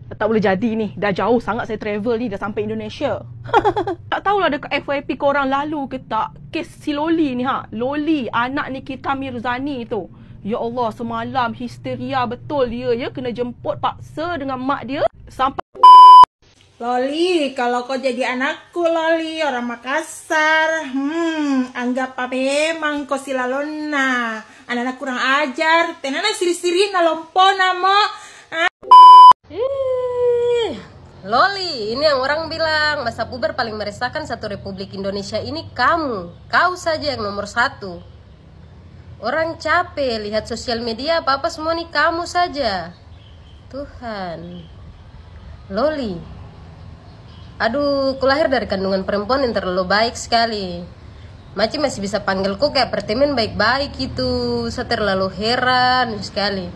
Tak boleh jadi ni. Dah jauh sangat saya travel ni. Dah sampai Indonesia. Tak tahulah dekat FYP korang lalu ke tak. Kes si Loli ni ha. Loli, anak Nikita Mirzani tu. Ya Allah, semalam histeria betul dia ya. Kena jemput paksa dengan mak dia. Sampai Loli, kalau kau jadi anakku Loli, orang Makassar, anggap apa memang kau silalona. Anak-anak kurang ajar, tenana siri-siri na lompo namo. Loli, ini yang orang bilang masa puber paling meresahkan satu Republik Indonesia ini kamu. Kau saja yang nomor 1. Orang capek lihat sosial media apa-apa semua nih kamu saja. Tuhan. Loli. Aduh, kulahir dari kandungan perempuan yang terlalu baik sekali. Maci masih bisa panggilku kayak pertemen baik-baik itu. Saya terlalu heran sekali.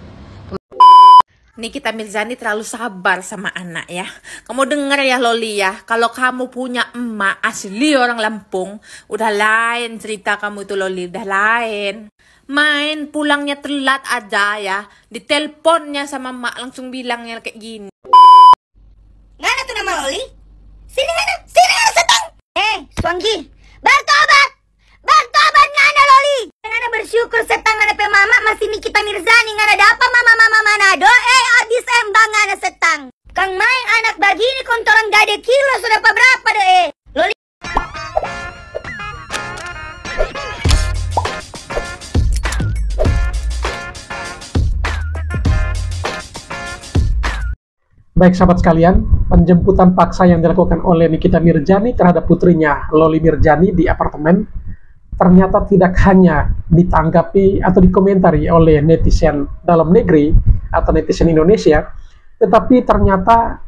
Nikita Mirzani terlalu sabar sama anak ya. Kamu dengar ya Loli ya, kalau kamu punya emak asli orang Lampung, udah lain cerita kamu itu Loli, udah lain. Main pulangnya telat aja ya, diteleponnya sama emak langsung bilangnya kayak gini. Ngana tuh nama Loli? Sini ngana setang. Suanggi, bertobat ngana Loli. Ngana bersyukur setang ngana pe mama masih Nikita Mirzani ngana dapat mama Manado. Abis embang ngana setang. Kang main anak begini kontoran gade kilo sudah berapa deh Loli. Baik sahabat sekalian, penjemputan paksa yang dilakukan oleh Nikita Mirzani terhadap putrinya Loli Mirzani di apartemen ternyata tidak hanya ditanggapi atau dikomentari oleh netizen dalam negeri atau netizen Indonesia, tetapi ternyata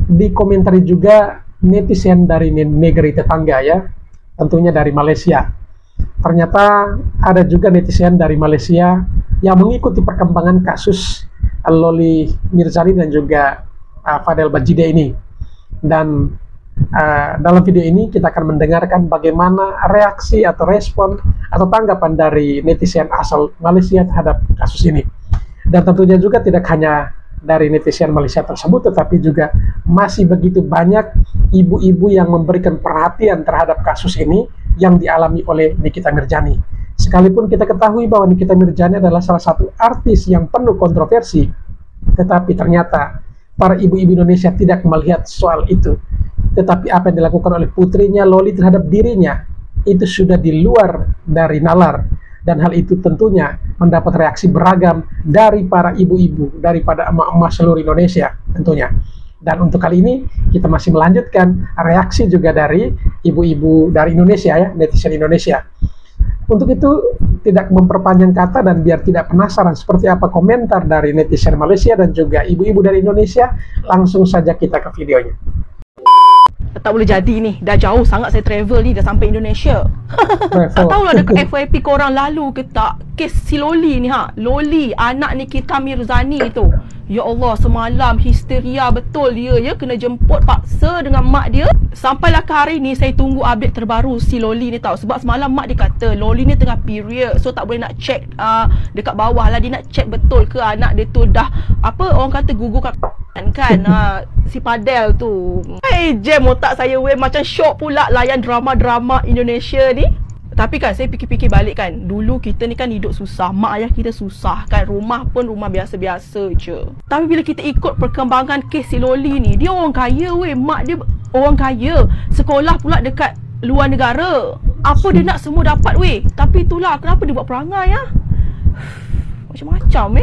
dikomentari juga netizen dari negeri tetangga ya, tentunya dari Malaysia. Ternyata ada juga netizen dari Malaysia yang mengikuti perkembangan kasus Loli Mirzani dan juga Fadel Bajide ini. Dan dalam video ini kita akan mendengarkan bagaimana reaksi atau respon atau tanggapan dari netizen asal Malaysia terhadap kasus ini. Dan tentunya juga tidak hanya dari netizen Malaysia tersebut, tetapi juga masih begitu banyak ibu-ibu yang memberikan perhatian terhadap kasus ini yang dialami oleh Nikita Mirzani. Sekalipun kita ketahui bahwa Nikita Mirzani adalah salah satu artis yang penuh kontroversi, tetapi ternyata para ibu-ibu Indonesia tidak melihat soal itu. Tetapi apa yang dilakukan oleh putrinya Loli terhadap dirinya itu sudah di luar dari nalar. Dan hal itu tentunya mendapat reaksi beragam dari para ibu-ibu, daripada emak-emak seluruh Indonesia tentunya. Dan untuk kali ini kita masih melanjutkan reaksi juga dari ibu-ibu dari Indonesia ya, netizen Indonesia. Untuk itu tidak memperpanjang kata dan biar tidak penasaran seperti apa komentar dari netizen Malaysia dan juga ibu-ibu dari Indonesia, langsung saja kita ke videonya. tak boleh jadi ni. Dah jauh sangat saya travel ni. Dah sampai Indonesia. Tak tahulah dekat FYP korang lalu ke tak. Kes si Loli ni ha. Loli, anak Nikita Mirzani tu. Ya Allah, semalam histeria betul dia ya. Kena jemput paksa dengan mak dia. Sampailah ke hari ni saya tunggu update terbaru si Loli ni tau. Sebab semalam mak dia kata Loli ni tengah period. So tak boleh nak check dekat bawah lah. Dia nak check betul ke anak dia tu dah apa orang kata gugur kan si Fadel tu. Jam otak saya weh. Macam syok pula layan drama-drama Indonesia ni. Tapi kan saya fikir-fikir balik kan, dulu kita ni kan hidup susah, mak ayah kita susah kan, rumah pun rumah biasa-biasa je. Tapi bila kita ikut perkembangan kes si Loli ni, dia orang kaya weh, mak dia orang kaya, sekolah pula dekat luar negara. Apa dia nak semua dapat weh. Tapi itulah kenapa dia buat perangai ya. Macam-macam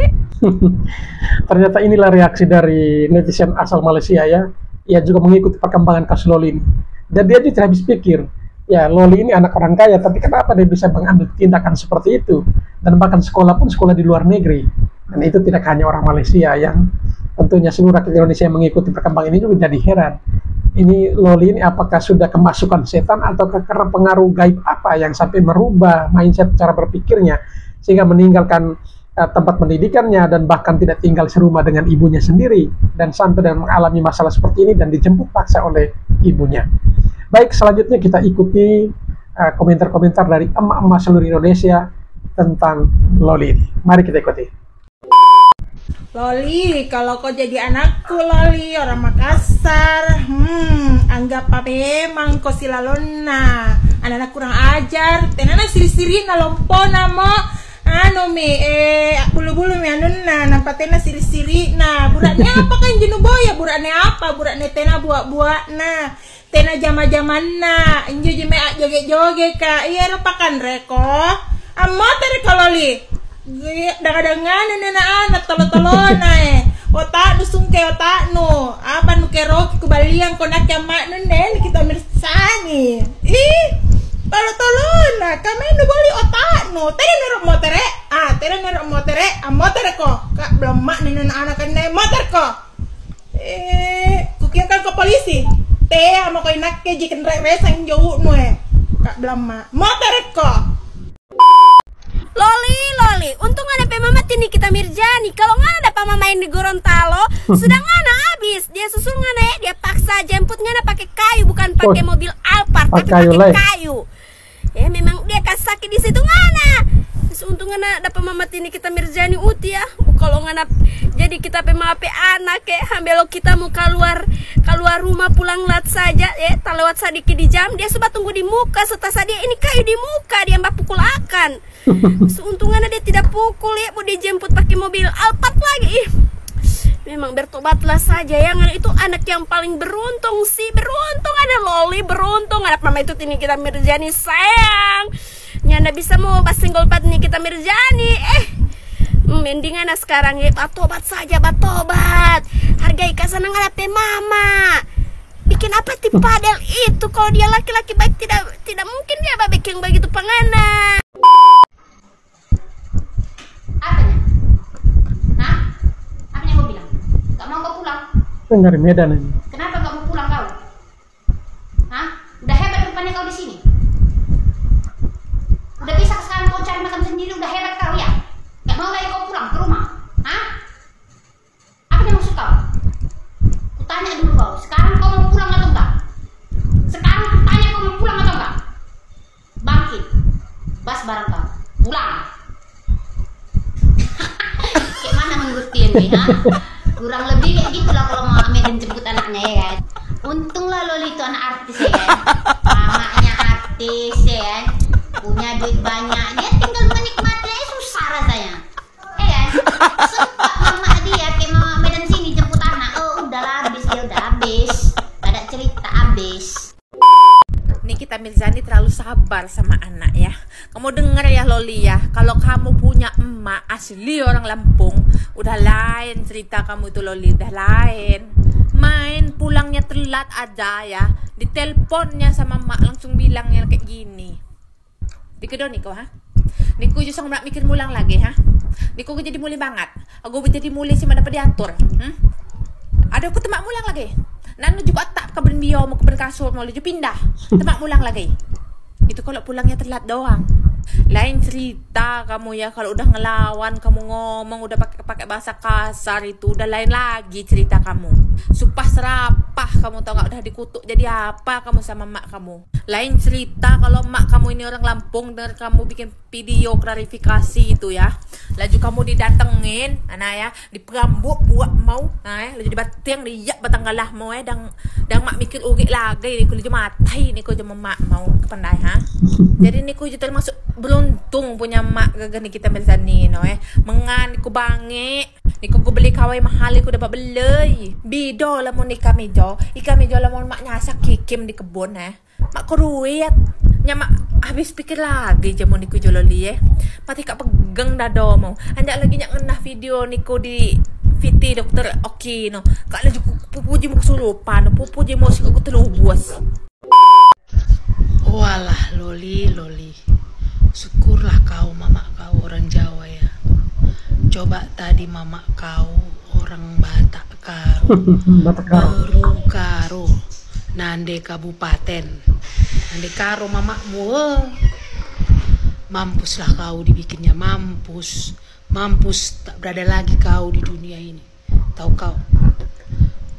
Ternyata inilah reaksi dari netizen asal Malaysia ya. Ia juga mengikuti perkembangan kasus Loli ini. Dan dia tidak habis pikir, ya Loli ini anak orang kaya, tapi kenapa dia bisa mengambil tindakan seperti itu? Dan bahkan sekolah pun sekolah di luar negeri. Dan itu tidak hanya orang Malaysia, yang tentunya seluruh rakyat Indonesia yang mengikuti perkembangan ini juga jadi heran. Ini Loli ini apakah sudah kemasukan setan atau karena pengaruh gaib apa yang sampai merubah mindset cara berpikirnya sehingga meninggalkan tempat pendidikannya dan bahkan tidak tinggal serumah dengan ibunya sendiri dan sampai dan mengalami masalah seperti ini dan dijemput paksa oleh ibunya. Baik, selanjutnya kita ikuti komentar-komentar dari emak-emak seluruh Indonesia tentang Loli ini. Mari kita ikuti. Loli, kalau kau jadi anakku Loli, orang Makassar, anggap apa emang kau silalona. Anak-anak kurang ajar, tenana siri-siri na lompo namo. Bulu-bulu mi anuna, nampak tena siri-siri na. Buraknya apa kan jenuboya, buraknya apa? Buraknya tena buat-buat na. Tena jama-jaman na. Injo jeme joget-joget ka. Iya rupakan reko. Motor ka Loli. Dengar-dengar nena anak tolo-tolona otak nu sungke otak nu apa nu keroki kubaliang konak mak nenen kita mirsani tolo-tolona kami nu bali otak nu tadi nerok motere tadi nerok motere motor ko kak belum mak nenen anak kene motor ko kukiakan ke polisi teh amo ko inak ke jiken resang jauh nu kak belum mak motor ko. Loli, untung ada Mama Nikita Mirzani. Kalau nggak ada Pak Mama yang di Gorontalo, sudah ngana habis. Dia susul ngana dia paksa jemput ngana pakai kayu, bukan pakai mobil Alphard, tapi pakai kayu. Ya memang dia kasaki di situ ngana. Untung ngana dapat Mama Nikita Mirzani uti ya. Kalau ngana jadi kita pemape anak hambelo kita mau keluar rumah pulang lat saja tak lewat sedikit di jam dia sudah tunggu di muka setelah dia ini kayu di muka dia mbak pukul akan. Seuntungannya dia tidak pukul ya, mau dijemput pakai mobil Alphard lagi. Memang bertobatlah saja ya, itu anak yang paling beruntung sih, beruntung ada Loli, beruntung ada Mama itu Nikita Mirzani sayang. Nyanda bisa mau single part Nikita Mirzani. Mendingan sekarang ya batobat saja, batobat. Hargai kasana ngalape Mama. Bikin apa ti padel itu kalau dia laki-laki baik tidak mungkin dia babek yang begitu pangana. Apanya? Hah? Apanya kau bilang? Gak mau kau pulang? Dari Medan ini. Kenapa gak mau pulang kau? Hah? Udah hebat rupanya kau di sini. Udah bisa sekarang kau cari makan sendiri, udah hebat kau ya? Gak mau lagi kau pulang ke rumah? Hah? Apa yang maksud kau? Kutanya dulu kau, sekarang kau mau pulang atau enggak? Sekarang kutanya kau mau pulang atau enggak? Bangkit, bas barang kau, pulang. Kayak mana menggutin nih, ha? Kurang lebih kayak gitulah kalau mau Medan jemput anaknya ya kan. Untunglah Loli itu anak artis ya kan. Mamanya artis ya kan. Punya duit banyak, dia tinggal menikmati susah rasanya. Ya kan? Sempat mama dia kayak Mama Medan sini jemput anak, udahlah habis dia udah habis. Ada cerita habis. Nikita Mirzani terlalu sabar sama anak ya. Kamu denger ya Loli ya, kalau kamu punya emak asli orang Lampung, udah lain cerita kamu itu Loli, udah lain. Main pulangnya telat aja ya, diteleponnya sama emak langsung bilangnya kayak gini. Dikedo Niko ha? Niko justru nggak mikir mulang lagi ha? Niko jadi mulai banget, aku jadi mulai sih mana diatur. Ada aku temak mulang lagi. Nanu juga tak keben bio mau keben kasur mau lucu pindah. Temak mulang lagi. Itu kalau pulangnya telat doang. Lain cerita kamu ya, kalau udah ngelawan kamu ngomong udah pakai bahasa kasar itu udah lain lagi cerita kamu. Supah serapah kamu tau gak, udah dikutuk jadi apa kamu sama mak kamu. Lain cerita kalau mak kamu ini orang Lampung dan kamu bikin video klarifikasi itu ya. Laju kamu didatengin, anak ya, diperambut buat mau, ya, laju dibatang diyak batang galah mau ya, dan mak mikir ugik lagi, ni kulit matai, ni kulit mak mau kepandai ha. Jadi ni kulit termasuk beruntung punya mak gagal Nikita Mirzani no mengan ku bange, ni ku beli kawai mahal ku dapat beli. Bido lah mau nikah mejo, ika mejo lah mau mak nyasak kikim di kebun mak ku ruit. Nya mak habis pikir lagi jamu niku Loli mati kak pegang dado mau anjak lagi nyak ngenah video niku di Viti dokter Oki no kak laju pupuji mu kesulupan pupuji mu aku telubus. Walah Loli syukurlah kau mama kau orang Jawa ya. Coba tadi mama kau orang Batak Karo Karo Nande Kabupaten Nande Karo mamamu. Mampuslah kau dibikinnya, mampus tak berada lagi kau di dunia ini. Tahu kau,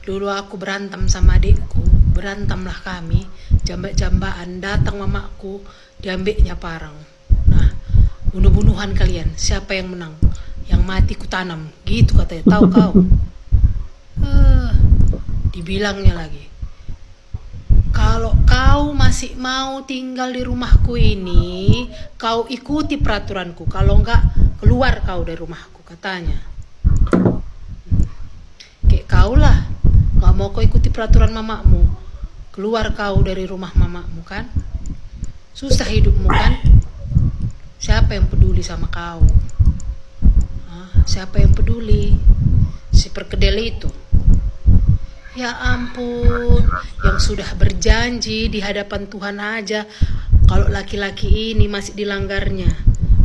dulu aku berantem sama adikku, berantemlah kami, jambak-jambaan, datang mamaku, diambilnya parang. Nah, bunuh-bunuhan kalian, siapa yang menang? yang mati ku tanam, gitu katanya. Tahu kau? Dibilangnya lagi, kalau kau masih mau tinggal di rumahku ini, kau ikuti peraturanku. Kalau enggak, keluar kau dari rumahku, katanya. Kayak kau lah, nggak mau kau ikuti peraturan mamamu, keluar kau dari rumah mamamu kan? Susah hidupmu kan? Siapa yang peduli sama kau? Siapa yang peduli? Si perkedel itu. Ya ampun, yang sudah berjanji di hadapan Tuhan aja kalau laki-laki ini masih dilanggarnya,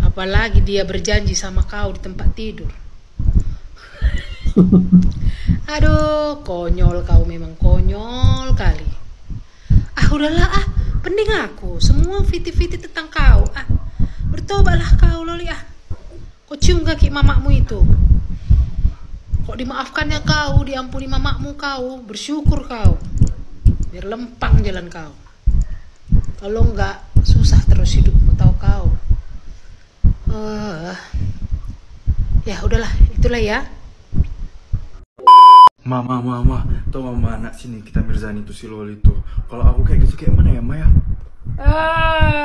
apalagi dia berjanji sama kau di tempat tidur. Aduh, konyol kau, memang konyol kali. Udahlah pening aku semua fiti-fiti tentang kau. Bertobatlah kau, Loli. Kau cium kaki mamamu itu. Kok dimaafkannya kau, diampuni mamamu kau, bersyukur kau, biar lempang jalan kau. Kalau enggak, susah terus hidupmu, tahu kau. Ya udahlah, itulah ya. Mama, tau mama anak sini kita Mirzani tuh si Loli tuh. Kalau aku kayak gitu kayak mana ya, Maya?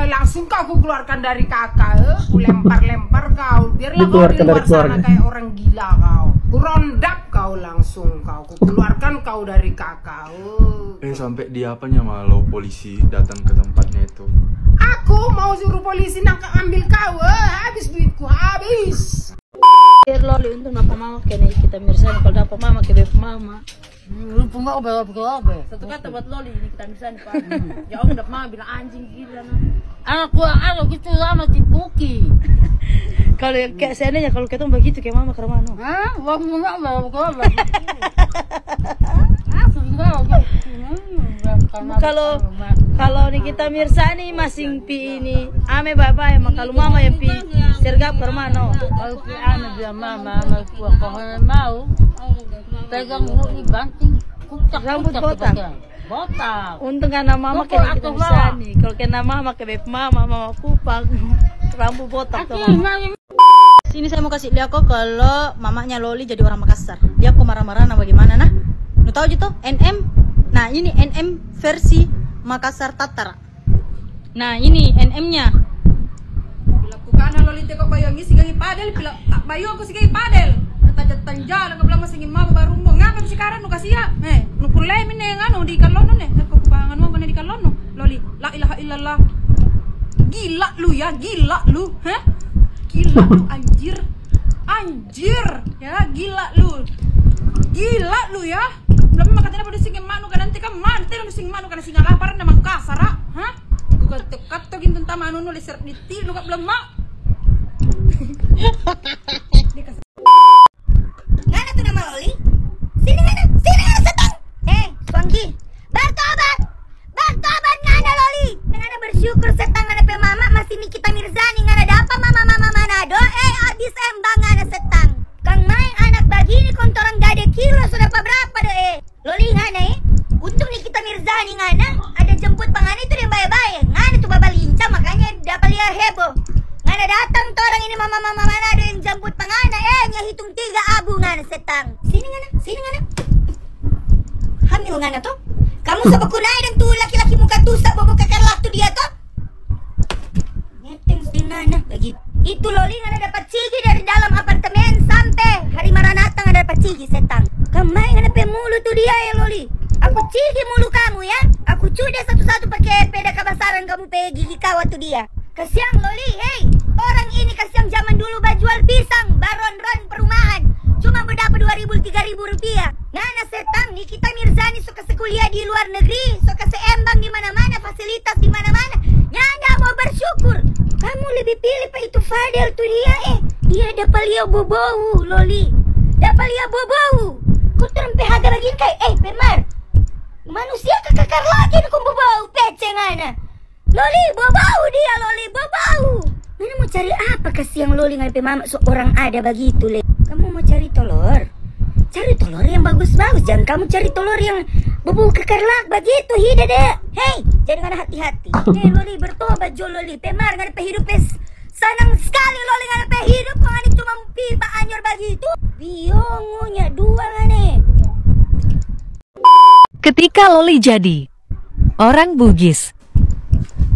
Langsung kau aku keluarkan dari kakak, aku lempar kau, biarlah kau di luar sana kayak orang gila kau. Kurondap kau langsung kau, keluarkan kau dari kakak. Sampai dia apanya malu polisi datang ke tempatnya itu. Aku mau suruh polisi nangkap ambil kau, habis duitku habis. Loli untuk napa mama kena kita Mirzani, kalau dapat mama ke beb mama. Lu punga apa? Satu kata buat Loli ini kita Mirzani Pak. Ya om dapat mama bilang anjing gila nah. Aku gitu sama tipuki. Kalau kayak seandainya kalau ketemu begitu kayak mama ke Romano. Wong enggak apa. Kalau nih kita Mirzani masing pi ini ame baba emang kalau mama yang pi sergap ke Romano. Kalau ame biar mama mau pegang ini banting kucak rambut botak. Untung karena mama kena kita Mirzani. Kalau kena mama ke beb mama kupang rambut botak tuh. Sini saya mau kasih lihat kok kalau mamanya Loli jadi orang Makassar. Dia kok marah-marah nah bagaimana nah? Lu tahu gitu NM? Nah ini NM versi Makassar Tatar. Nah ini NM-nya. Dilakukan Loli teko bayongi sigai padel, bila bayo aku sigai padel. Nata-jatan jalan ke belakang singin mau baru mau ngapa sekarang nu kasih ya? Nu kulai mine nganu di kalono ne. Aku kepangan mau kena di kalono. Loli, la ilaha illallah. Gila lu ya, gila lu. Gila lu anjir ya, gila lu ya. Belum makanya pada singin manu kan nanti kan mantel nu sing manu kan singa lapar na Makassar ku kata gin tentang manu nu leser di lu gak belum mak. Ngana tuh nama Loli? Sini ngana setang. Suanggi, bertobat ngana Loli. Ngana bersyukur setang ngana pe mama masih Nikita Mirzani ngana dapat mama Manado. Abis embang ngana setang. Kang main anak begini kontoran gade kilo sudah berapa deh? Loli ngana untung Nikita Mirzani ngana ada jemput pangana itu dia baik-baik. Ngana tuh baba lincah makanya dapat lihat heboh. Ngana datang tuh orang ini mama Manado yang jemput pangana nya hitung 3 abu ngana setang. Sini ngana. Hamil ngana tuh? Kamu sebekunai dan tuh laki-laki muka tusak bobo kekerlak tuh dia tuh. Ngeteng ngana begitu. Itu Loli ngana dapat cigi dari dalam apartemen sampai hari Maranatha ngana dapat cigi setang. Kamai ngana pe mulu tuh dia ya Loli. Aku cigi mulu kamu ya. Aku cude satu-satu pakai peda kebasaran kamu pe gigi kawat tuh dia. Kasiang Loli, orang ini kasiang zaman dulu bajual pisang, baron-ron perumahan. Cuma berdapat 2.000-3.000 rupiah. Ngana setang Nikita Mirzani suka sekuliah di luar negeri, suka seembang di mana-mana, fasilitas di mana-mana. Nyanda mau bersyukur. Kamu lebih pilih Pak itu Fadel tuh dia dia dapat lihat bobau Loli. Dapat lihat bobau. Kau terempe harga begini kayak Permar. Manusia kekakar lagi nih kau bobau pece ngana. Loli bobau dia Loli bobau. Mana mau cari apa kasiang Loli ngapain mama seorang ada begitu le. Kamu mau cari telur? Cari telur yang bagus-bagus, jangan kamu cari telur yang bubuk kekerlak begitu hide deh. Hei, jangan hati-hati. Loli bertobat jo Loli, pemar ngana hidup Senang sekali Loli ngana hidup ngani cuma pipa anyor begitu. Biongonya dua ngane. Ketika Loli jadi orang Bugis.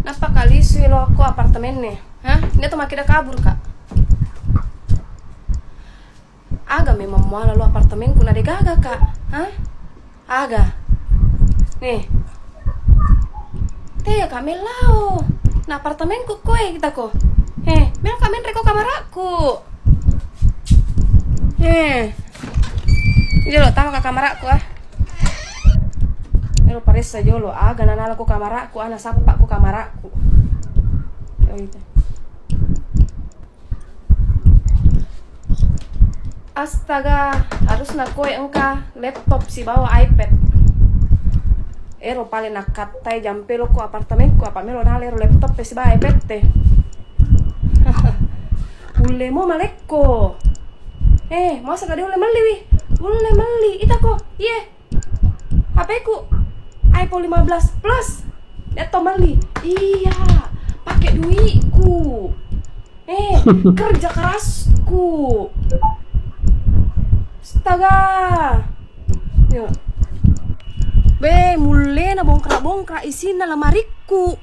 Napa kali sih lo aku apartemennya? Hah? Dia tuh makin kabur kak. Aga memang mau lalu apartemenku nade gaga kak. Hah? Aga. Nih. Teh kak melau. Nah apartemenku koe kita ko. Mel kamen reko kamar aku. Ini lo tahu ke kamar aku ah. Mel pares saja lo aga nana aku kamar aku ana sapa aku kamar aku. Oh itu. Astaga, harus nakoy engka laptop si bawa iPad. Ero paling nakatai jampe lo ku apartemenku apa melo nale laptop si bawa iPad teh. Ule mo malekko. Masa gak ule meli wi? Ule meli ita ko. Iya. HP ku iPhone 15 Plus. Neto meli. Iya, pakai duitku. Kerja kerasku. Astaga. Ya. Mulai na bongkrak-bongkrak isinya lemariku.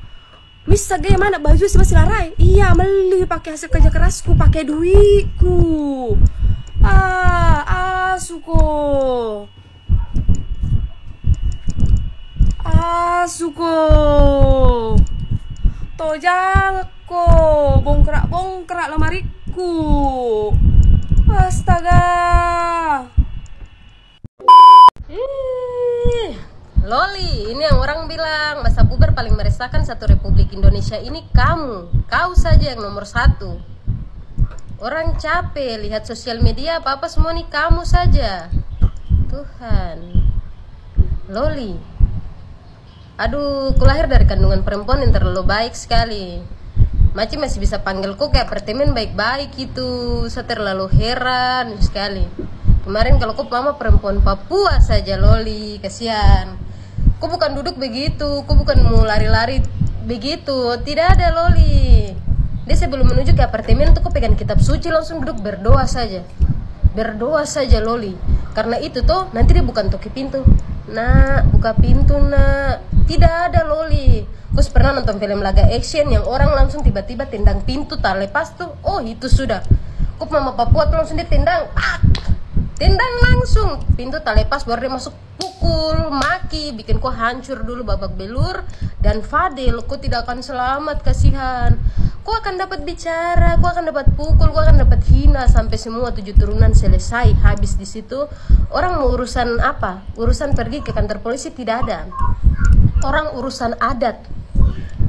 Bisa gimana baju sih masih larai? Iya, meli pakai hasil kerja kerasku, pakai duitku. Asuko. Tojang ko bongkrak-bongkrak lemariku. Astaga. Loli, ini yang orang bilang masa puber paling meresahkan satu Republik Indonesia ini kamu. Kau saja yang nomor 1. Orang capek lihat sosial media apa-apa semua nih kamu saja. Tuhan. Loli. Aduh, ku lahir dari kandungan perempuan yang terlalu baik sekali. Maci masih bisa panggilku kayak apartemen baik-baik itu. Saya terlalu heran sekali. Kemarin kalau kau mama perempuan Papua saja Loli, kasihan. Kau bukan duduk begitu, kau bukan mau lari-lari begitu. Tidak ada Loli. Dia sebelum menuju ke apartemen tuh kau pegang kitab suci langsung duduk berdoa saja. Berdoa saja Loli. Karena itu tuh nanti dia bukan toki pintu. Nah, buka pintu nak. Tidak ada Loli. Kau pernah nonton film laga action yang orang langsung tiba-tiba tendang pintu tak lepas tuh. Oh itu sudah. Kau mama Papua tuh langsung dia tendang. Tendang langsung, pintu tak lepas baru dia masuk pukul, maki, bikin kau hancur dulu babak belur. Dan Fadil, kau tidak akan selamat, kasihan. Kau akan dapat bicara, kau akan dapat pukul, kau akan dapat hina sampai semua 7 turunan selesai. Habis di situ orang mau urusan apa? Urusan pergi ke kantor polisi tidak ada. Orang urusan adat.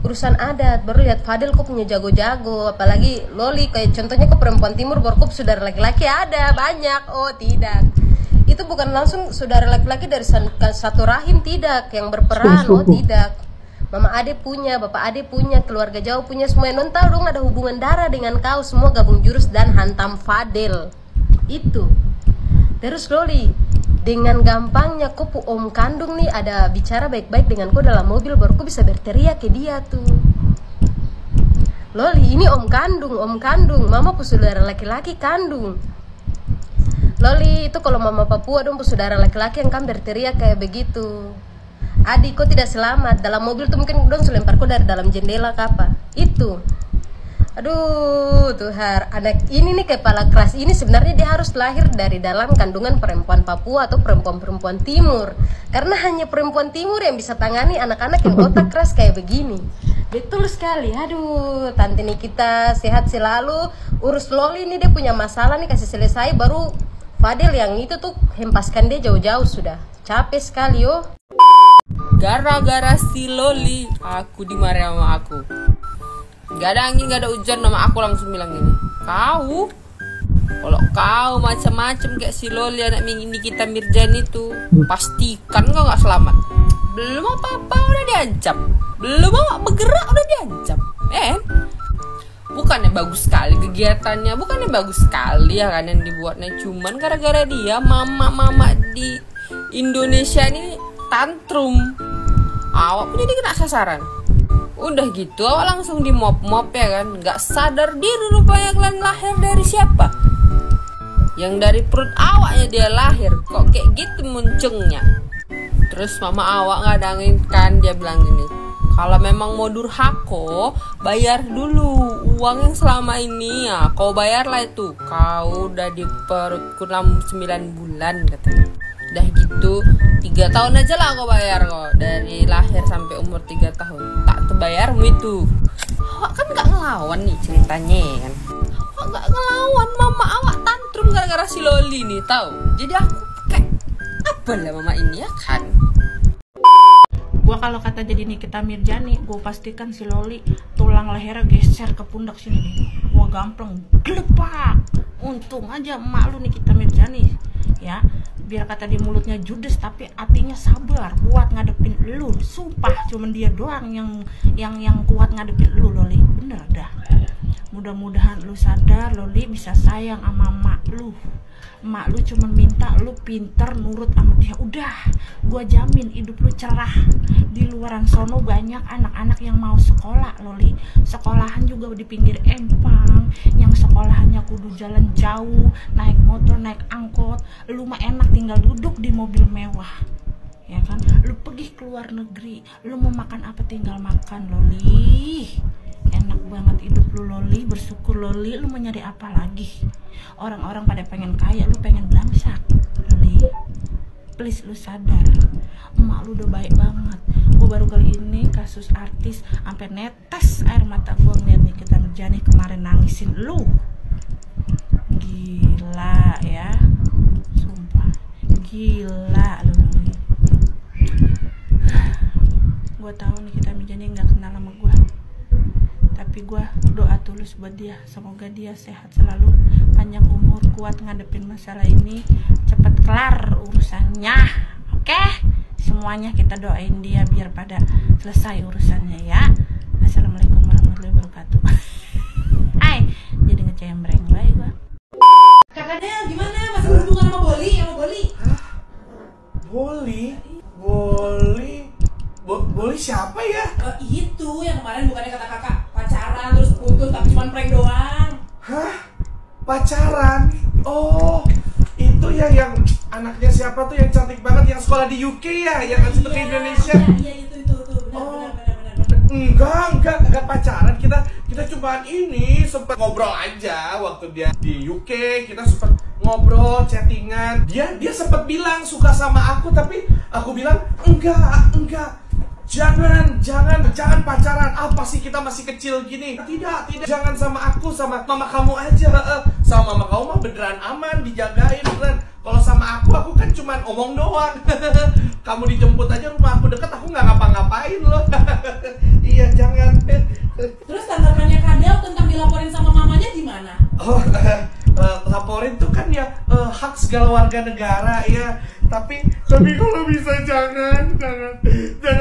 Urusan adat, baru lihat Fadil kok punya jago-jago, apalagi Loli kayak contohnya kok perempuan timur baru kok saudara laki-laki ada banyak. Oh tidak, itu bukan langsung saudara laki-laki dari satu rahim, tidak yang berperan. Oh tidak, mama ade punya, bapak ade punya, keluarga jauh punya, semua non tahu dong ada hubungan darah dengan kau, semua gabung jurus dan hantam Fadil itu. Terus Loli dengan gampangnya kau om kandung nih ada bicara baik-baik dengan kau dalam mobil baru kau bisa berteriak ke dia tuh. Loli ini om kandung, mama pu saudara laki-laki kandung. Loli itu kalau mama Papua dong pu saudara laki-laki yang kan berteriak kayak begitu. Adik kau tidak selamat dalam mobil tuh mungkin dong selempar kau dari dalam jendela apa itu. Aduh Tuhan, anak ini nih kepala keras ini sebenarnya dia harus lahir dari dalam kandungan perempuan Papua atau perempuan-perempuan timur. Karena hanya perempuan timur yang bisa tangani anak-anak yang otak keras kayak begini. Betul sekali. Aduh, Tante Nikita sehat selalu. Urus Loli ini dia punya masalah nih kasih selesai baru Fadil yang itu tuh hempaskan dia jauh-jauh sudah. Capek sekali yo. Gara-gara si Loli aku dimarahi sama aku. Gak ada angin, gak ada hujan, nama aku langsung bilang gini, kau kalau kau macam-macam kayak si Loli anak Nikita Mirzani itu pastikan kau gak selamat. Belum apa-apa udah diancam, belum apa bergerak udah diancam. Bukannya bagus sekali kegiatannya, bukannya bagus sekali ya kan yang dibuatnya, cuman gara-gara dia mama-mama di Indonesia ini tantrum. Awak punya dia kena sasaran. Udah gitu awak langsung di mop-mop ya kan. Gak sadar diri rupanya kalian lahir dari siapa. Yang dari perut awaknya dia lahir. Kok kayak gitu muncungnya. Terus mama awak ngadangin kan, dia bilang gini, kalau memang mau durhako, bayar dulu uang yang selama ini ya. Kau bayarlah itu. Kau udah diperutku 9 bulan katanya. Udah gitu 3 tahun aja lah kau bayar kok. Dari lahir sampai umur 3 tahun. Tak terbayarmu itu. Awak kan gak ngelawan nih ceritanya kan. Awak gak ngelawan, mama awak tantrum gara-gara si Loli nih tahu. Jadi aku kayak apa lah mama ini ya kan. Gua kalau kata jadi Nikita Mirzani, gua pastikan si Loli tulang lehernya geser ke pundak sini nih. Gua gampang gelepak. Untung aja emak lu Nikita Mirzani ya. Biar kata di mulutnya judes tapi hatinya sabar, kuat ngadepin lu. Sumpah cuman dia doang yang kuat ngadepin lu Loli. Bener dah. Mudah-mudahan lu sadar Loli bisa sayang sama emak lu. Emak lu cuma minta lu pinter nurut sama dia. Udah, gua jamin hidup lu cerah. Di luaran sono banyak anak-anak yang mau sekolah Loli. Sekolahan juga di pinggir empang. Yang sekolahannya kudu jalan jauh, naik motor, naik angkot. Lu mah enak tinggal duduk di mobil mewah. Ya kan? Lu pergi ke luar negeri, lu mau makan apa tinggal makan Loli. Enak banget hidup lu Loli, bersyukur Loli. Lu mau nyari apa lagi? Orang-orang pada pengen kaya, lu pengen belangsak Loli. Please lu sadar, emak lu udah baik banget. Gue baru kali ini kasus artis sampai netes air mata gue ngeliat Nikita Mirzani kemarin nangisin lu. Gila ya, sumpah gila lu Loli. Gue tahu Nikita Mirzani nggak kenal sama gue, tapi gue doa tulus buat dia. Semoga dia sehat selalu, panjang umur, kuat ngadepin masalah ini, cepat kelar urusannya. Oke? Semuanya kita doain dia biar pada selesai urusannya ya. Assalamualaikum warahmatullahi wabarakatuh. Hai, jadi ngecembreng baik gue. Kakaknya gimana? Masih berhubungan sama Boli? Sama Boli? Boli? Boli siapa ya? Itu yang kemarin bukannya kata kakak pacaran terus putus tapi cuma prank doang. Hah? Pacaran? Oh, itu ya yang anaknya siapa tuh yang cantik banget yang sekolah di UK ya, yang kasih ke Indonesia. Iya itu benar. Enggak pacaran, kita cuma ini sempat ngobrol aja waktu dia di UK. Kita sempat ngobrol, chattingan. Dia sempat bilang suka sama aku, tapi aku bilang enggak. Jangan pacaran. Apa sih, kita masih kecil gini. Tidak. Jangan sama aku, sama mama kamu aja. Sama mama kamu mah beneran aman, dijagain beneran. Kalau sama aku kan cuman omong doang. Kamu dijemput aja, rumah aku deket, aku nggak ngapa-ngapain loh. Iya, jangan. Terus tanggapannya Kadel tentang dilaporin sama mamanya gimana? Laporin tuh kan ya hak segala warga negara ya. Tapi kalau bisa jangan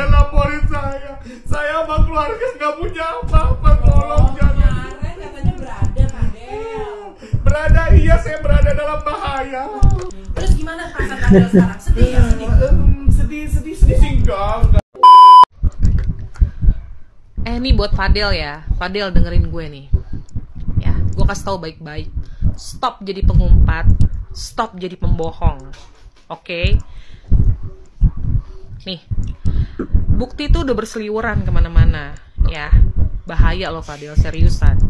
laporin saya. Saya sama keluarga nggak punya apa-apa. Tolong jangan. Kemarin katanya berada Kadel. Berada, iya saya berada dalam bahaya. Terus gimana perasaan Kadel sekarang? Sedih ya? Sedih sih enggak. Ini buat Fadel ya. Fadel dengerin gue nih. Ya, gue kasih tahu baik-baik. Stop jadi pengumpat, stop jadi pembohong. Oke? Nih, bukti itu udah berseliweran kemana-mana. Ya, bahaya loh Fadel, seriusan.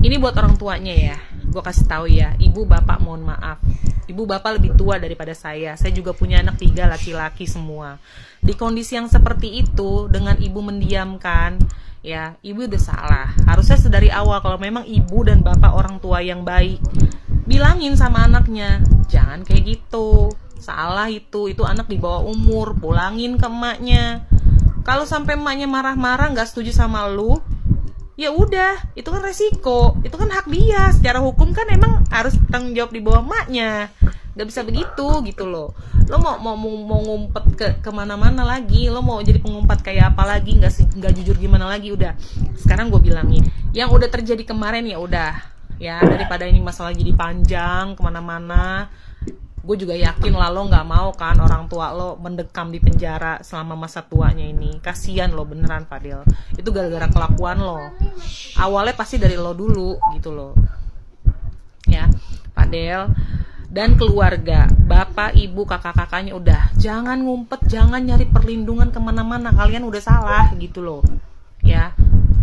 Ini buat orang tuanya ya. Gue kasih tahu ya, ibu bapak mohon maaf. Ibu bapak lebih tua daripada saya. Saya juga punya anak 3 laki-laki semua. Di kondisi yang seperti itu, dengan ibu mendiamkan, ya ibu udah salah. Harusnya sedari awal kalau memang ibu dan bapak orang tua yang baik, bilangin sama anaknya, jangan kayak gitu, salah itu anak di bawah umur, pulangin ke emaknya. Kalau sampai emaknya marah-marah nggak setuju sama lu, ya udah, itu kan resiko, itu kan hak dia. Secara hukum kan emang harus tanggung jawab di bawah emaknya. Gak bisa begitu gitu loh. Lo mau ngumpet kemana-mana lagi, lo mau jadi pengumpat kayak apa lagi, nggak jujur gimana lagi. Udah, sekarang gue bilangin, yang udah terjadi kemarin ya udah, ya daripada ini masalah jadi panjang kemana-mana, Gue juga yakin lah lo nggak mau kan orang tua lo mendekam di penjara selama masa tuanya ini. Kasian lo beneran Fadel. Itu gara-gara kelakuan lo. Awalnya pasti dari lo dulu gitu loh. Ya, Fadel dan keluarga, bapak, ibu, kakak-kakaknya udah jangan ngumpet, jangan nyari perlindungan kemana-mana. Kalian udah salah gitu loh. Ya,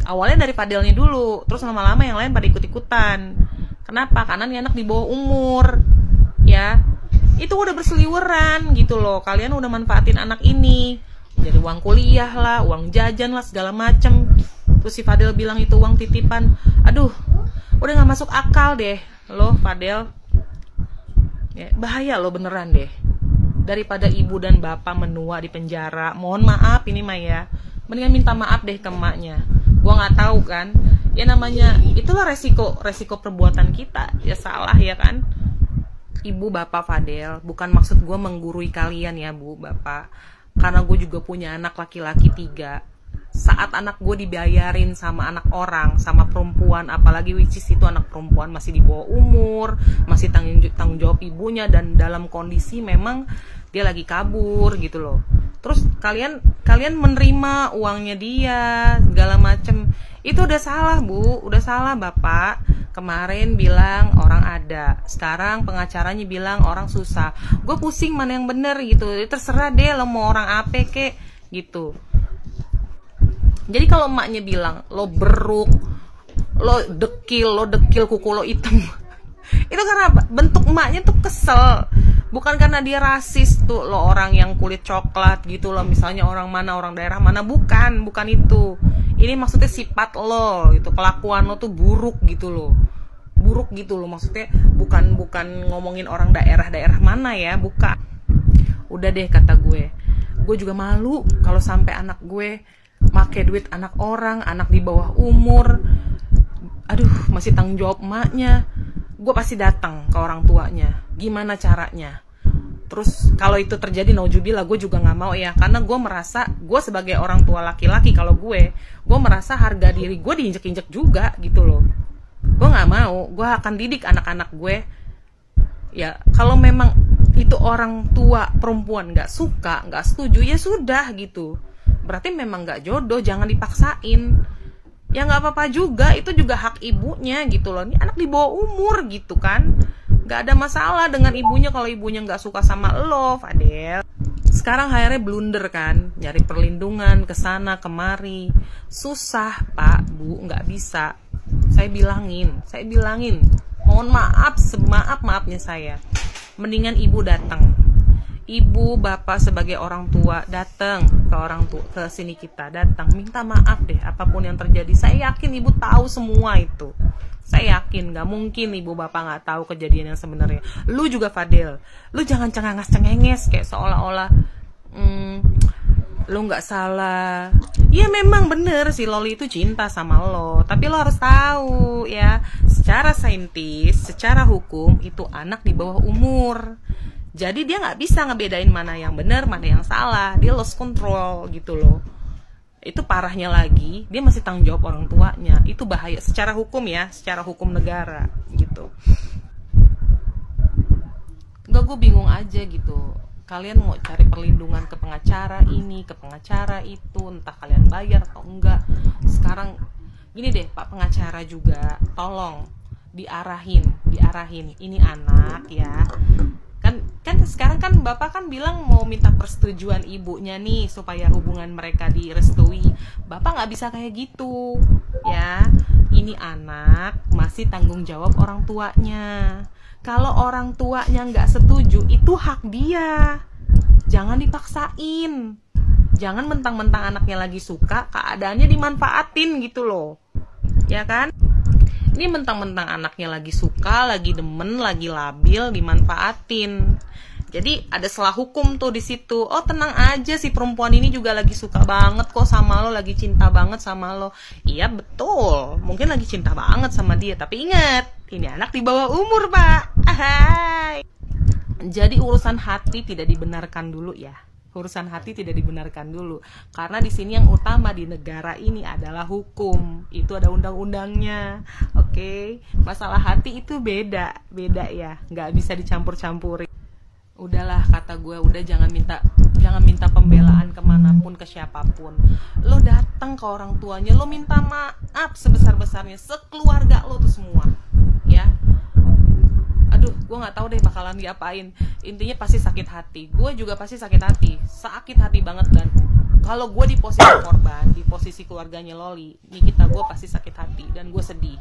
awalnya dari Fadelnya dulu, terus lama-lama yang lain pada ikut-ikutan. Kenapa? Karena nih anak di bawah umur. Ya, itu udah berseliweran gitu loh. Kalian udah manfaatin anak ini dari uang kuliah lah, uang jajan lah, segala macem. Terus si Fadel bilang itu uang titipan. Aduh, udah gak masuk akal deh lo Fadel ya, bahaya lo beneran deh. Daripada ibu dan bapak menua di penjara, mohon maaf ini mah ya, mendingan minta maaf deh ke emaknya. Gua gak tahu kan, ya namanya itulah resiko perbuatan kita. Ya salah ya kan. Ibu bapak Fadel, bukan maksud gue menggurui kalian ya bu bapak, karena gue juga punya anak laki-laki 3. Saat anak gue dibayarin sama anak orang, sama perempuan, apalagi which is itu anak perempuan masih di bawah umur, masih tanggung jawab ibunya, dan dalam kondisi memang dia lagi kabur gitu loh. Terus kalian menerima uangnya dia segala macem, itu udah salah bu, udah salah bapak. Kemarin bilang orang ada, sekarang pengacaranya bilang orang susah. Gue pusing mana yang bener gitu. Terserah deh lo mau orang apa kek gitu. Jadi kalau emaknya bilang lo beruk, lo dekil kuku lo hitam, itu karena bentuk emaknya tuh kesel. Bukan karena dia rasis tuh, lo orang yang kulit coklat gitu loh, misalnya orang mana, orang daerah mana, bukan itu. Ini maksudnya sifat lo, itu kelakuan lo tuh buruk gitu loh. Buruk gitu loh, maksudnya bukan ngomongin orang daerah mana ya, bukan. Udah deh kata gue juga malu kalau sampai anak gue make duit anak orang, anak di bawah umur. Aduh, masih tanggung jawab emaknya. Gue pasti datang ke orang tuanya. Gimana caranya? Terus kalau itu terjadi, naujubillah, gue juga nggak mau ya, karena gue merasa gue sebagai orang tua laki-laki, kalau gue merasa harga diri gue diinjek-injek juga gitu loh. Gue nggak mau, gue akan didik anak-anak gue. Ya kalau memang itu orang tua perempuan nggak suka, nggak setuju, ya sudah gitu. Berarti memang nggak jodoh, jangan dipaksain. Ya nggak apa-apa juga, itu juga hak ibunya gitu loh. Ini anak di bawah umur gitu kan. Gak ada masalah dengan ibunya kalau ibunya gak suka sama lo, Fadel. Sekarang akhirnya blunder kan, nyari perlindungan kesana kemari. Susah pak, bu, gak bisa. Saya bilangin, mohon maaf, semaaf-maafnya saya. Mendingan ibu datang. Ibu, bapak sebagai orang tua datang ke sini, kita datang, minta maaf deh apapun yang terjadi. Saya yakin ibu tahu semua itu. Saya yakin gak mungkin ibu bapak gak tahu kejadian yang sebenarnya. Lu juga Fadel, lu jangan cengenges kayak seolah-olah lu gak salah. Iya memang bener si Loli itu cinta sama lo, tapi lo harus tahu ya, secara saintis, secara hukum itu anak di bawah umur. Jadi dia gak bisa ngebedain mana yang benar, mana yang salah. Dia lost control gitu loh. Itu parahnya lagi, dia masih tanggung jawab orang tuanya. Itu bahaya secara hukum ya, secara hukum negara gitu. Enggak, gue bingung aja gitu. Kalian mau cari perlindungan ke pengacara ini, ke pengacara itu, entah kalian bayar atau enggak. Sekarang gini deh Pak pengacara juga, tolong diarahin. Ini anak ya. Kan sekarang kan bapak kan bilang mau minta persetujuan ibunya nih supaya hubungan mereka direstui. Bapak nggak bisa kayak gitu ya. Ini anak masih tanggung jawab orang tuanya. Kalau orang tuanya nggak setuju, itu hak dia. Jangan dipaksain. Jangan mentang-mentang anaknya lagi suka, keadaannya dimanfaatin gitu loh. Ya kan? Ini mentang-mentang anaknya lagi suka, lagi demen, lagi labil, dimanfaatin. Jadi ada salah hukum tuh di situ. Oh tenang aja, si perempuan ini juga lagi suka banget kok sama lo, lagi cinta banget sama lo. Iya betul, mungkin lagi cinta banget sama dia. Tapi ingat, ini anak di bawah umur pak. Ahai. Jadi urusan hati tidak dibenarkan dulu ya. Urusan hati tidak dibenarkan dulu, karena di sini yang utama di negara ini adalah hukum. Itu ada undang-undangnya, oke? Masalah hati itu beda ya, nggak bisa dicampur-campurin. Udahlah, kata gue, udah jangan minta pembelaan kemanapun, ke siapapun. Lo datang ke orang tuanya, lo minta maaf sebesar-besarnya, sekeluarga lo tuh semua, ya. Aduh, gue nggak tahu deh bakalan diapain. Intinya pasti sakit hati. Gue juga pasti sakit hati banget. Dan kalau gue di posisi korban, di posisi keluarganya Loli, Nikita, gue pasti sakit hati dan gue sedih.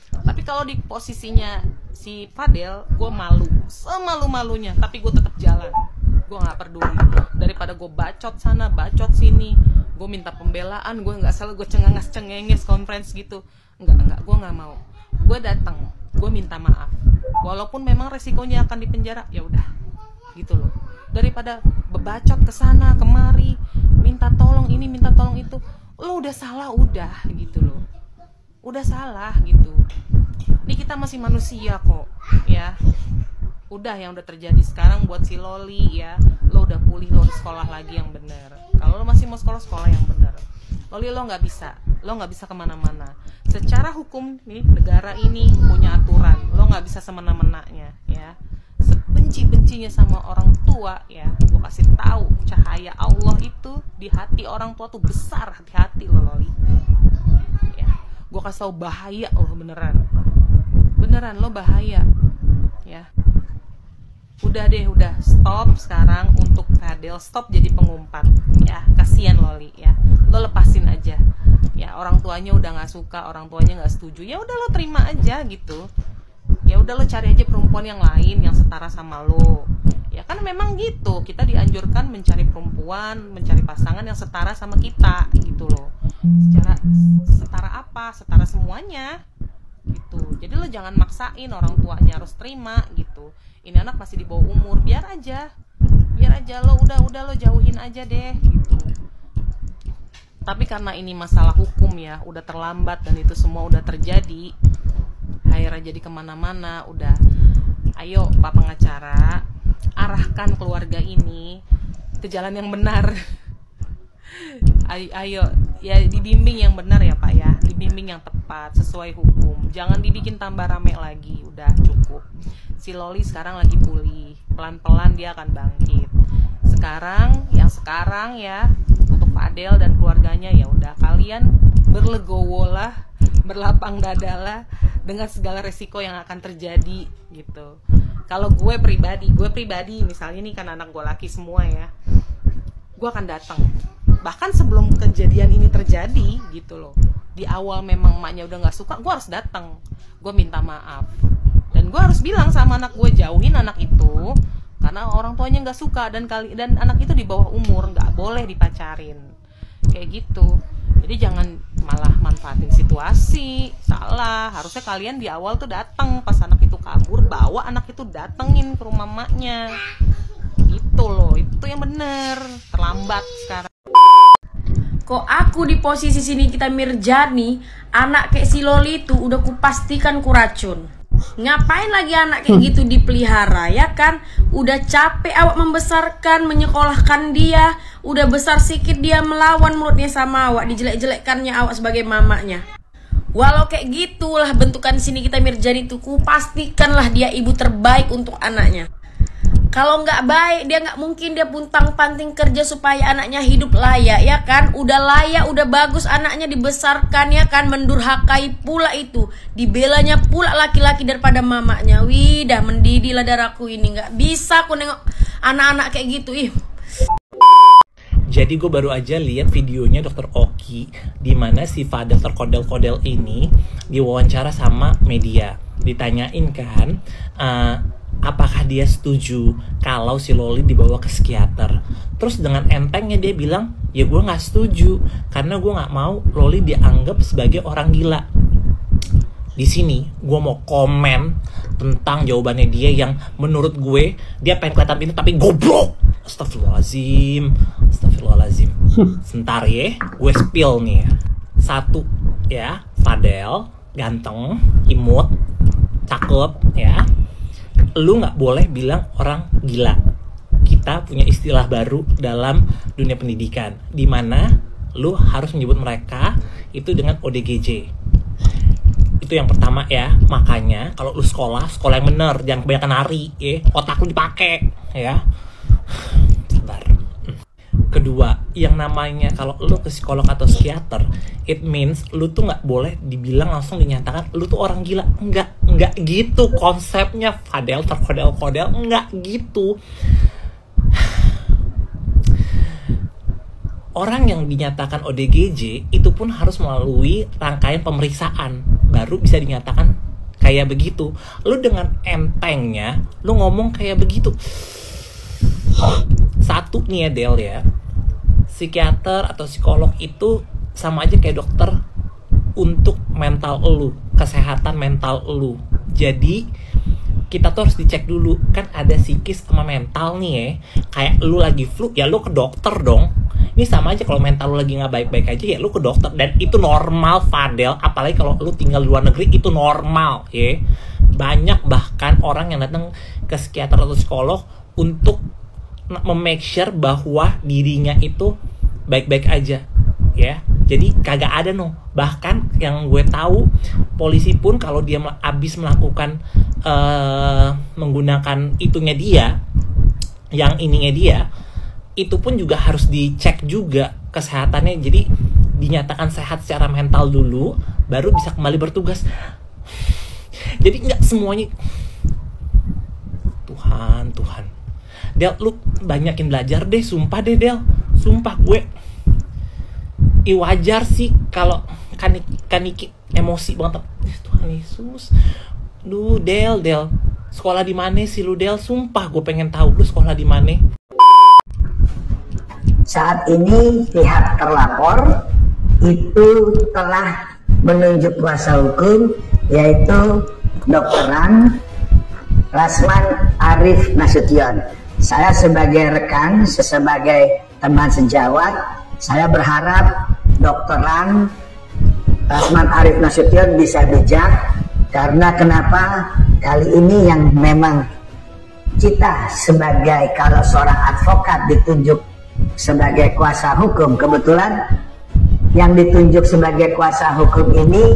Tapi kalau di posisinya si Fadel, gue malu, semalu-malunya, tapi gue tetap jalan. Gue nggak peduli. Daripada gue bacot sana, bacot sini, gue minta pembelaan, gue nggak selalu gue cengenges conference gitu. Enggak, gue nggak mau. Gue datang, gue minta maaf. Walaupun memang resikonya akan dipenjara, ya udah, gitu loh. Daripada bebacot ke sana kemari, minta tolong ini, minta tolong itu, lo udah salah, udah gitu loh. Udah salah gitu. Ini kita masih manusia kok, ya. Udah yang udah terjadi sekarang buat si Loli, ya. Lo udah pulih, lo harus sekolah lagi yang bener. Kalau lo masih mau sekolah yang bener. Loli, lo nggak bisa kemana-mana. Secara hukum nih, negara ini punya aturan. Lo nggak bisa semena-menanya, ya. Sebenci-bencinya sama orang tua, ya. Gue kasih tahu, cahaya Allah itu di hati orang tua tuh besar, hati-hati lo, Loli. Gue kasih tau, bahaya loh, beneran lo bahaya, ya. Udah stop sekarang untuk Fadel, stop jadi pengumpat, ya. Kasian Loli, ya. Lo lepasin aja, ya. Orang tuanya udah nggak suka, orang tuanya nggak setuju, ya udah lo terima aja gitu. Ya udah lo cari aja perempuan yang lain yang setara sama lo, ya kan. Memang gitu, kita dianjurkan mencari perempuan, mencari pasangan yang setara sama kita, gitu loh. Setara apa? Setara semuanya gitu. Jadi lo jangan maksain orang tuanya harus terima gitu. Ini anak masih di bawah umur, biar aja lo udah lo jauhin aja deh gitu. Tapi karena ini masalah hukum, ya, udah terlambat dan itu semua udah terjadi, akhirnya jadi kemana-mana. Udah, ayo Pak pengacara, arahkan keluarga ini ke jalan yang benar. Ayo, ya, dibimbing yang benar ya Pak, ya, dibimbing yang tepat sesuai hukum. Jangan dibikin tambah rame lagi, udah cukup. Si Loli sekarang lagi pulih, pelan-pelan dia akan bangkit. Sekarang ya, untuk Fadel dan keluarganya, ya udah, kalian berlegowo lah, berlapang dadalah dengan segala resiko yang akan terjadi gitu. Kalau gue pribadi misalnya nih kan anak gue laki semua, ya, gue akan datang. Bahkan sebelum kejadian ini terjadi gitu loh, di awal memang emaknya udah nggak suka, gue harus datang, gue minta maaf, dan gue harus bilang sama anak gue, jauhin anak itu karena orang tuanya nggak suka, dan anak itu di bawah umur, nggak boleh dipacarin kayak gitu. Jadi jangan malah manfaatin situasi, salah. Harusnya kalian di awal tuh datang pas anak itu kabur, bawa anak itu, datengin ke rumah emaknya gitu loh. Itu yang bener, terlambat sekarang. Kok aku di posisi sini kita Mirjani, anak kayak si Loli itu udah kupastikan kuracun. Ngapain lagi anak kayak gitu dipelihara, ya kan? Udah capek awak membesarkan, menyekolahkan dia. Udah besar sikit dia melawan mulutnya sama awak, dijelek-jelekkannya awak sebagai mamanya. Walau kayak gitulah bentukan sini kita Mirjani itu, kupastikanlah dia ibu terbaik untuk anaknya. Kalau nggak baik, dia nggak mungkin dia puntang-panting kerja supaya anaknya hidup layak, ya kan? Udah layak, udah bagus anaknya dibesarkan, ya kan? Mendurhakai pula itu, dibelanya pula laki-laki daripada mamanya. Wih, dah mendidih lah darahku ini. Nggak bisa aku nengok anak-anak kayak gitu, ih. Jadi gue baru aja lihat videonya Dr. Oki, di mana si Fadel terkodel-kodel ini diwawancara sama media. Ditanyain kan, apakah dia setuju kalau si Loli dibawa ke psikiater. Terus dengan entengnya dia bilang, ya gue gak setuju, karena gue gak mau Loli dianggap sebagai orang gila. Di sini gue mau komen tentang jawabannya dia yang menurut gue, dia pengen kelihatan pintar tapi goblok. Astagfirullahaladzim. Sebentar ya, gue spill nih ya. Satu ya, Fadel ganteng, imut, cakep ya. Lu nggak boleh bilang orang gila. Kita punya istilah baru dalam dunia pendidikan, di mana lu harus menyebut mereka itu dengan ODGJ. Itu yang pertama ya. Makanya kalau lu sekolah yang bener, jangan kebanyakan nari ya. Otak lu dipakai. ya. Sabar. Kedua, yang namanya kalau lu ke psikolog atau psikiater, it means lu tuh nggak boleh dibilang langsung dinyatakan lu tuh orang gila. Nggak gitu konsepnya, Fadel, terkodel-kodel, nggak gitu. Orang yang dinyatakan ODGJ itu pun harus melalui rangkaian pemeriksaan baru bisa dinyatakan kayak begitu. Lu dengan entengnya lu ngomong kayak begitu. Satu nih ya Del ya, psikiater atau psikolog itu sama aja kayak dokter untuk mental lu, kesehatan mental lu. Jadi kita tuh harus dicek dulu, kan ada psikis sama mental nih ya. Kayak lu lagi flu, ya lu ke dokter dong. Ini sama aja kalau mental lu lagi nggak baik-baik aja, ya lu ke dokter. Dan itu normal Fadel, apalagi kalau lu tinggal di luar negeri, itu normal ya. Banyak bahkan orang yang datang ke psikiater atau psikolog untuk memake sure bahwa dirinya itu baik-baik aja ya. Jadi kagak ada bahkan yang gue tahu, polisi pun kalau dia habis melakukan menggunakan itunya dia, yang ininya dia, itu pun juga harus dicek juga kesehatannya. Jadi dinyatakan sehat secara mental dulu baru bisa kembali bertugas. Jadi nggak semuanya. Tuhan Del, lu banyakin belajar deh, sumpah deh Del, sumpah gue wajar sih kalau kaniki emosi banget. Tuhan Yesus, duh Del, sekolah di mana sih lu Del? Sumpah gue pengen tahu lu sekolah di mana. Saat ini pihak terlapor itu telah menunjuk kuasa hukum, yaitu Dr. Rasman Arif Nasution. Saya sebagai rekan, sebagai teman sejawat, saya berharap Dr. Rasman Arif Nasution bisa bijak. Karena kenapa kali ini yang memang kita sebagai, kalau seorang advokat ditunjuk sebagai kuasa hukum, kebetulan yang ditunjuk sebagai kuasa hukum ini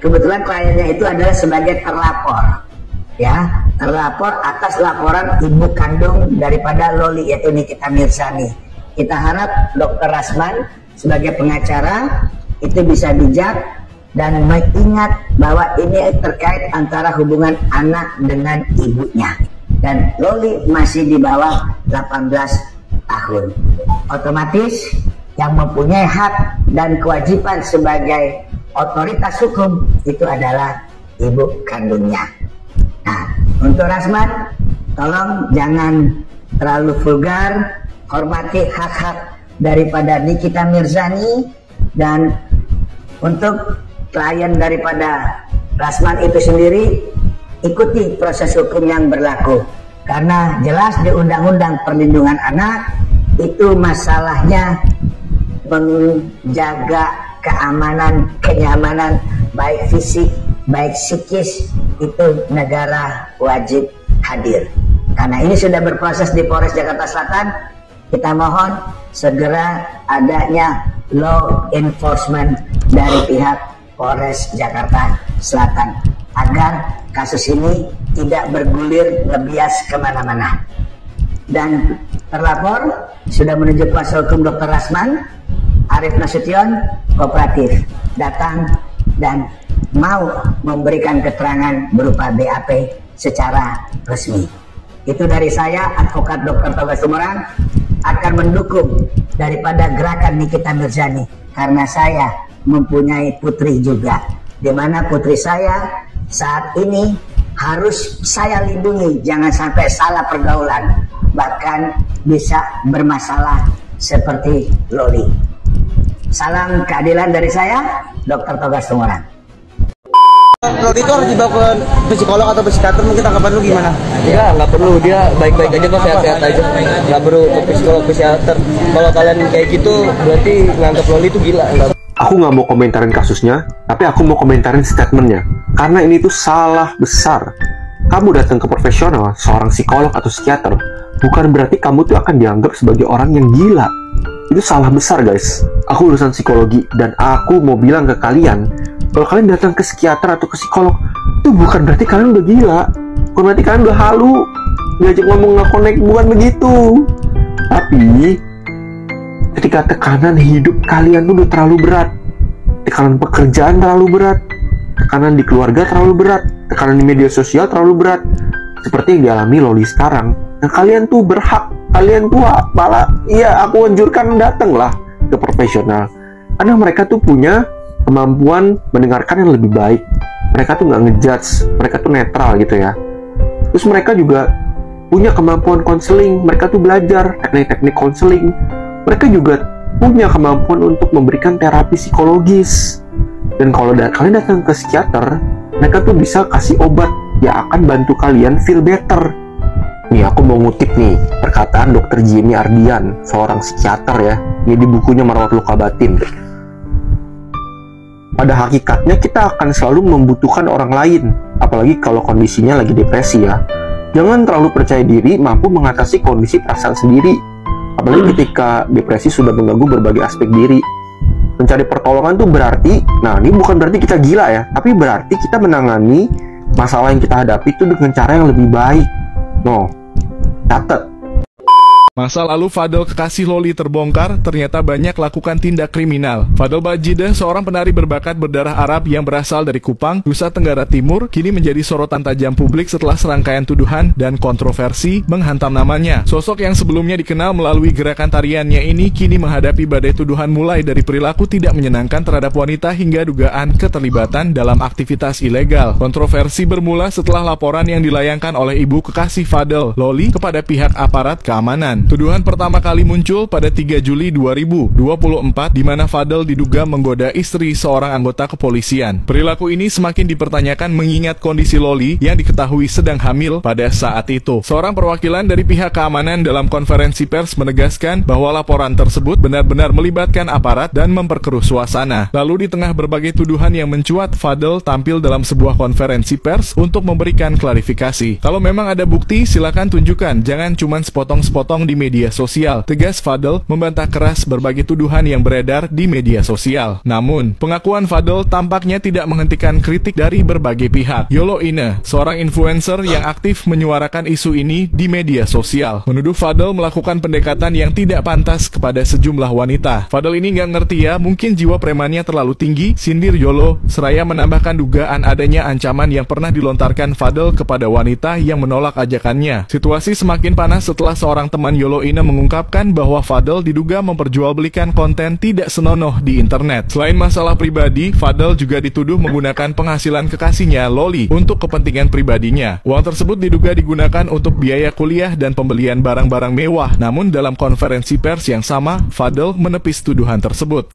kebetulan kliennya itu adalah sebagai terlapor, ya, terlapor atas laporan ibu kandung daripada Loli, yaitu Nikita Mirzani. Kita harap Dr. Rasman sebagai pengacara itu bisa bijak dan mengingat bahwa ini terkait antara hubungan anak dengan ibunya, dan Loli masih di bawah 18 tahun. Otomatis yang mempunyai hak dan kewajiban sebagai otoritas hukum itu adalah ibu kandungnya. Nah, untuk Rasman, tolong jangan terlalu vulgar, hormati hak-hak daripada Nikita Mirzani, dan untuk klien daripada Rasman itu sendiri, ikuti proses hukum yang berlaku. Karena jelas di Undang-Undang Perlindungan Anak itu masalahnya menjaga keamanan, kenyamanan, baik fisik, baik psikis, itu negara wajib hadir. Karena ini sudah berproses di Polres Jakarta Selatan, kita mohon segera adanya law enforcement dari pihak Polres Jakarta Selatan agar kasus ini tidak bergulir ngebias kemana-mana. Dan terlapor sudah menunjuk kuasa hukum Dr. Rasman Arif Nasution kooperatif, datang dan mau memberikan keterangan berupa BAP secara resmi. Itu dari saya, advokat Dr. Togas Tumorang, akan mendukung daripada gerakan Nikita Mirzani, karena saya mempunyai putri juga, di mana putri saya saat ini harus saya lindungi, jangan sampai salah pergaulan, bahkan bisa bermasalah seperti Loli. Salam keadilan dari saya, Dr. Togas Tumorang. Kalau itu harus dibawa ke psikolog atau psikiater, mungkin tanggapan lu gimana? Ya nggak perlu, dia baik-baik aja kok, sehat-sehat aja, nggak perlu ke psikolog, psikiater. Kalau kalian kayak gitu berarti nganggap Loli itu gila. Aku nggak mau komentarin kasusnya, tapi aku mau komentarin statementnya, karena ini tuh salah besar. Kamu datang ke profesional, seorang psikolog atau psikiater, bukan berarti kamu tuh akan dianggap sebagai orang yang gila. Itu salah besar guys. Aku lulusan psikologi, dan aku mau bilang ke kalian, kalau kalian datang ke psikiater atau ke psikolog, itu bukan berarti kalian udah gila, bukan berarti kalian udah halu. diajak ngomong nggak connect, bukan begitu. Tapi ketika tekanan hidup kalian tuh udah terlalu berat, tekanan pekerjaan terlalu berat, tekanan di keluarga terlalu berat, tekanan di media sosial terlalu berat, seperti yang dialami Loli sekarang. Nah, kalian tuh berhak, kalian tuh malah, iya aku anjurkan datanglah ke profesional, karena mereka tuh punya kemampuan mendengarkan yang lebih baik. Mereka tuh nggak ngejudge, mereka tuh netral gitu ya. Terus mereka juga punya kemampuan konseling, mereka tuh belajar teknik-teknik konseling. Mereka juga punya kemampuan untuk memberikan terapi psikologis. Dan kalau kalian datang ke psikiater, mereka tuh bisa kasih obat yang akan bantu kalian feel better. Nih aku mau ngutip nih perkataan Dr. Jimmy Ardian, seorang psikiater ya. Ini di bukunya Merawat Luka Batin. Pada hakikatnya kita akan selalu membutuhkan orang lain, apalagi kalau kondisinya lagi depresi ya. Jangan terlalu percaya diri mampu mengatasi kondisi perasaan sendiri, apalagi ketika depresi sudah mengganggu berbagai aspek diri. Mencari pertolongan tuh berarti, nah ini bukan berarti kita gila ya, tapi berarti kita menangani masalah yang kita hadapi itu dengan cara yang lebih baik. No, catat. Masa lalu Fadel kekasih Loli terbongkar, ternyata banyak lakukan tindak kriminal. Fadel Bajide, seorang penari berbakat berdarah Arab yang berasal dari Kupang, Nusa Tenggara Timur, kini menjadi sorotan tajam publik setelah serangkaian tuduhan dan kontroversi menghantam namanya. Sosok yang sebelumnya dikenal melalui gerakan tariannya ini kini menghadapi badai tuduhan mulai dari perilaku tidak menyenangkan terhadap wanita hingga dugaan keterlibatan dalam aktivitas ilegal. Kontroversi bermula setelah laporan yang dilayangkan oleh ibu kekasih Fadel, Loli, kepada pihak aparat keamanan. Tuduhan pertama kali muncul pada 3 Juli 2024 di mana Fadel diduga menggoda istri seorang anggota kepolisian. Perilaku ini semakin dipertanyakan mengingat kondisi Loli yang diketahui sedang hamil pada saat itu. Seorang perwakilan dari pihak keamanan dalam konferensi pers menegaskan bahwa laporan tersebut benar-benar melibatkan aparat dan memperkeruh suasana. Lalu di tengah berbagai tuduhan yang mencuat, Fadel tampil dalam sebuah konferensi pers untuk memberikan klarifikasi. Kalau memang ada bukti, silakan tunjukkan, jangan cuma sepotong-sepotong di media sosial. Tegas Fadel membantah keras berbagai tuduhan yang beredar di media sosial. Namun, pengakuan Fadel tampaknya tidak menghentikan kritik dari berbagai pihak. Yolo Ine, seorang influencer yang aktif menyuarakan isu ini di media sosial, menuduh Fadel melakukan pendekatan yang tidak pantas kepada sejumlah wanita. Fadel ini nggak ngerti ya, mungkin jiwa premannya terlalu tinggi, sindir Yolo, seraya menambahkan dugaan adanya ancaman yang pernah dilontarkan Fadel kepada wanita yang menolak ajakannya. Situasi semakin panas setelah seorang teman Yolo Ine mengungkapkan bahwa Fadel diduga memperjualbelikan konten tidak senonoh di internet. Selain masalah pribadi, Fadel juga dituduh menggunakan penghasilan kekasihnya, Loli, untuk kepentingan pribadinya. Uang tersebut diduga digunakan untuk biaya kuliah dan pembelian barang-barang mewah. Namun dalam konferensi pers yang sama, Fadel menepis tuduhan tersebut.